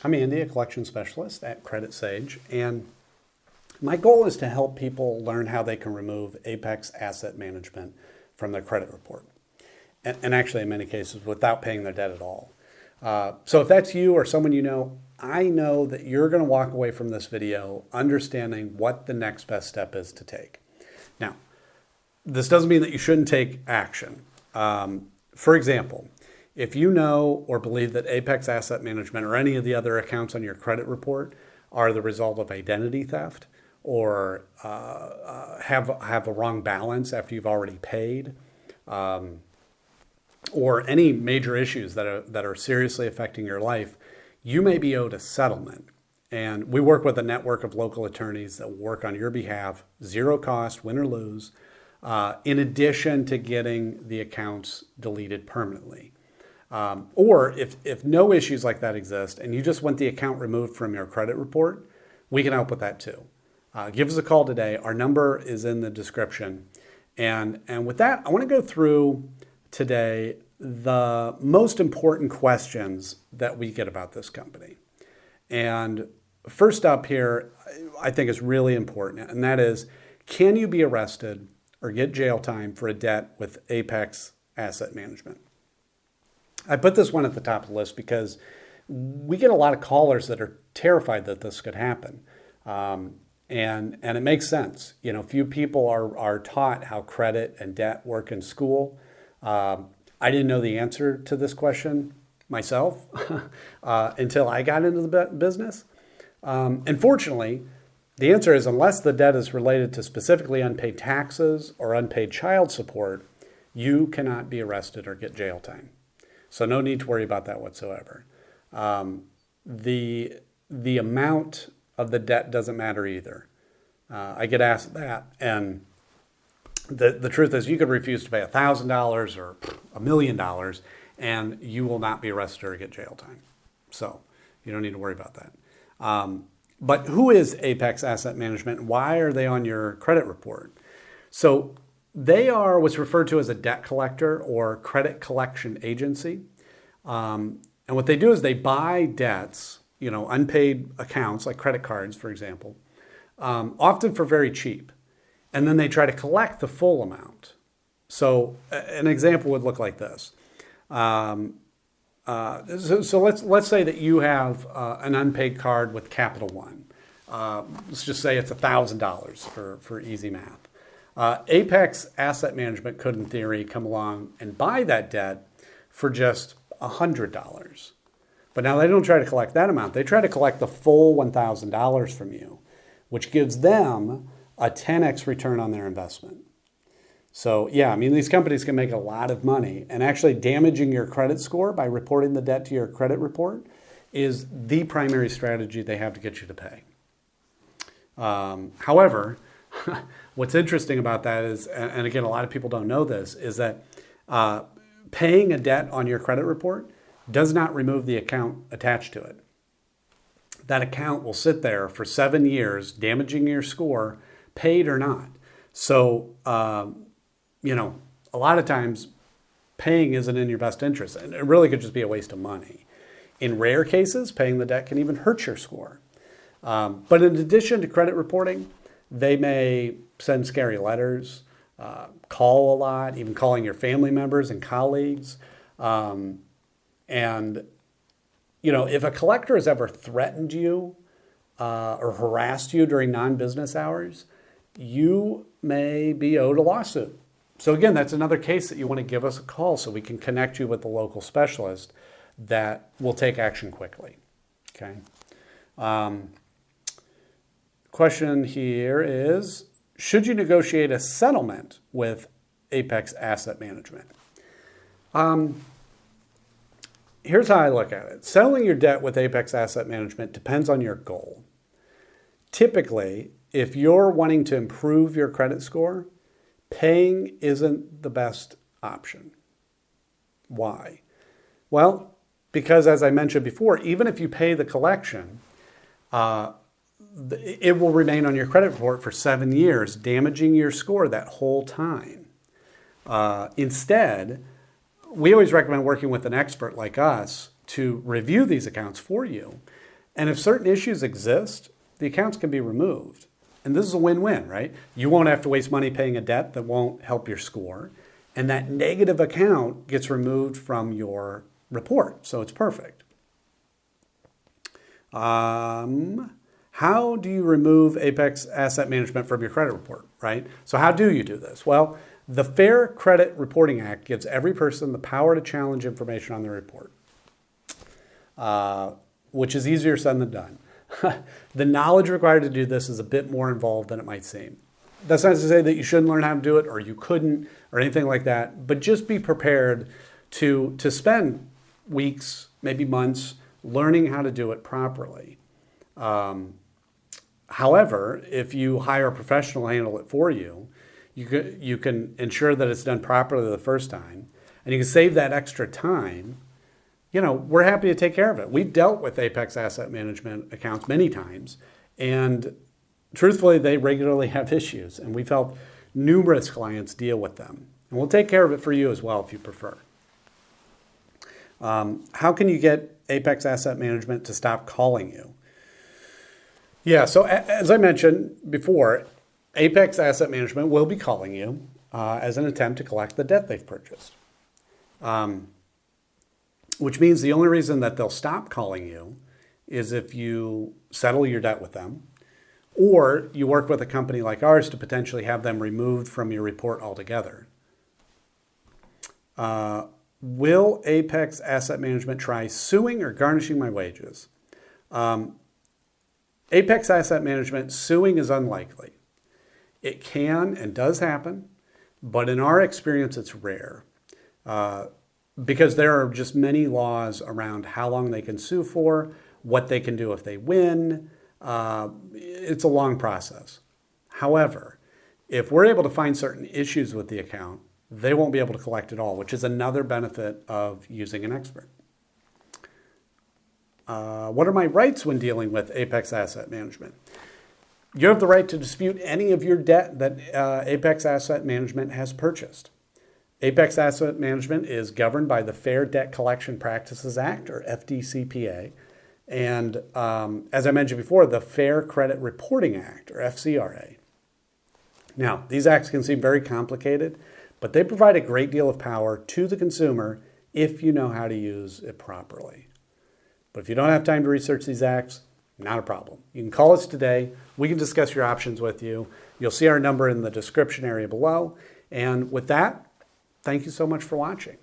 I'm Andy, a collection specialist at Credit Sage, and my goal is to help people learn how they can remove Apex Asset Management from their credit report, and actually in many cases without paying their debt at all. So if that's you or someone you know, I know that you're going to walk away from this video understanding what the next best step is to take. Now, this doesn't mean that you shouldn't take action. For example, if you know or believe that Apex Asset Management or any of the other accounts on your credit report are the result of identity theft or have a wrong balance after you've already paid, or any major issues that are seriously affecting your life, you may be owed a settlement. And we work with a network of local attorneys that work on your behalf, zero cost, win or lose, in addition to getting the accounts deleted permanently. Or if no issues like that exist and you just want the account removed from your credit report, we can help with that too. Give us a call today. Our number is in the description. And with that, I want to go through today the most important questions that we get about this company. And first up here, I think is really important, and that is, can you be arrested or get jail time for a debt with Apex Asset Management? I put this one at the top of the list because we get a lot of callers that are terrified that this could happen. And it makes sense. You know, few people are taught how credit and debt work in school. I didn't know the answer to this question myself until I got into the business. And fortunately, the answer is unless the debt is related to specifically unpaid taxes or unpaid child support, you cannot be arrested or get jail time. So no need to worry about that whatsoever. The amount of the debt doesn't matter either. I get asked that, and the truth is you could refuse to pay $1,000 or $1 million and you will not be arrested or get jail time. So you don't need to worry about that. But who is Apex Asset Management? Why are they on your credit report? So they are what's referred to as a debt collector or credit collection agency. And what they do is they buy debts, unpaid accounts like credit cards, for example, often for very cheap. And then they try to collect the full amount. So an example would look like this. So let's say that you have an unpaid card with Capital One. Let's just say it's $1,000 for easy math. Apex Asset Management could, in theory, come along and buy that debt for just $100. But now they don't try to collect that amount. They try to collect the full $1,000 from you, which gives them a 10x return on their investment. So yeah, these companies can make a lot of money, and actually damaging your credit score by reporting the debt to your credit report is the primary strategy they have to get you to pay. However, what's interesting about that is, and again, a lot of people don't know this, is that paying a debt on your credit report does not remove the account attached to it. That account will sit there for 7 years, damaging your score, paid or not. So, a lot of times paying isn't in your best interest, and it really could just be a waste of money. In rare cases, paying the debt can even hurt your score. But in addition to credit reporting, they may send scary letters, call a lot, even calling your family members and colleagues. If a collector has ever threatened you or harassed you during non-business hours, you may be owed a lawsuit. So again, that's another case that you want to give us a call so we can connect you with the local specialist that will take action quickly. Okay. Question here is, should you negotiate a settlement with Apex Asset Management? Here's how I look at it. Settling your debt with Apex Asset Management depends on your goal. Typically, if you're wanting to improve your credit score, paying isn't the best option. Why? Well, because as I mentioned before, even if you pay the collection, it will remain on your credit report for 7 years, damaging your score that whole time. Instead, we always recommend working with an expert like us to review these accounts for you And if certain issues exist, the accounts can be removed. And this is a win-win, right? You won't have to waste money paying a debt that won't help your score. And that negative account gets removed from your report. So it's perfect. How do you remove Apex Asset Management from your credit report, right? So how do you do this? Well, the Fair Credit Reporting Act gives every person the power to challenge information on their report, which is easier said than done. The knowledge required to do this is a bit more involved than it might seem. That's not to say that you shouldn't learn how to do it or you couldn't or anything like that, but just be prepared to spend weeks, maybe months, learning how to do it properly. However, if you hire a professional to handle it for you, you can ensure that it's done properly the first time, and you can save that extra time. We're happy to take care of it. We've dealt with Apex Asset Management accounts many times, and truthfully, they regularly have issues, and we've helped numerous clients deal with them. And we'll take care of it for you as well if you prefer. How can you get Apex Asset Management to stop calling you? Yeah, so as I mentioned before, Apex Asset Management will be calling you as an attempt to collect the debt they've purchased. Which means the only reason that they'll stop calling you is if you settle your debt with them, or you work with a company like ours to potentially have them removed from your report altogether. Will Apex Asset Management try suing or garnishing my wages? Apex Asset Management, suing is unlikely. It can and does happen, but in our experience, it's rare. Because there are just many laws around how long they can sue for, what they can do if they win. It's a long process. However, if we're able to find certain issues with the account, they won't be able to collect it all, which is another benefit of using an expert. What are my rights when dealing with Apex Asset Management? You have the right to dispute any of your debt that Apex Asset Management has purchased. Apex Asset Management is governed by the Fair Debt Collection Practices Act, or FDCPA, and as I mentioned before, the Fair Credit Reporting Act, or FCRA. Now, these acts can seem very complicated, but they provide a great deal of power to the consumer if you know how to use it properly. But if you don't have time to research these acts, not a problem. You can call us today. We can discuss your options with you. You'll see our number in the description area below. And with that, thank you so much for watching.